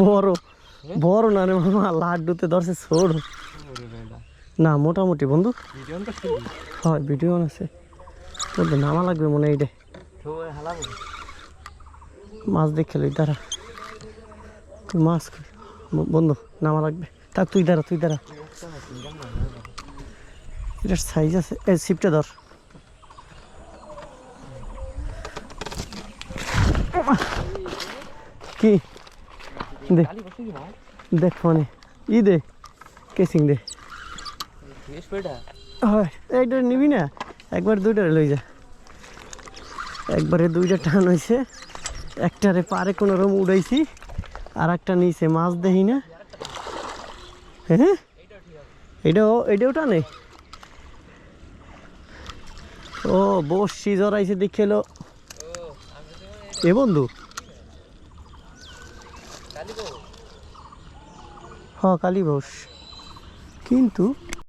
বড় বড় না রে মামা, লাড্ডুতে ধরছে ছোট না, মোটামুটি বন্ধু। হয় ভিডিও আছে, বন্ধু নামা লাগবে মনে হয়। এইটা মাছ দেখে লই, দাঁড়া তুই মাছ বন্ধু নামা লাগবে। থাক তুই দাঁড়া, তুই দাঁড়া। এটার সাইজ আছে, এই ছিপটা ধর। কি দেখ দেখ মানে ই দে, কেসিং দে। হয় এইটা নিবি না, একবার দুইটা লই যা। একবারে দুইটা টান হয়েছে, একটারে পারে কোনো রকম উড়াইছি, আর একটা নিচে মাছ দেখি না। হ্যাঁ এটাও টানে। ও বসছি জড়াইছে দেখে এলো এ বন্ধু। হ কালী বস, কিন্তু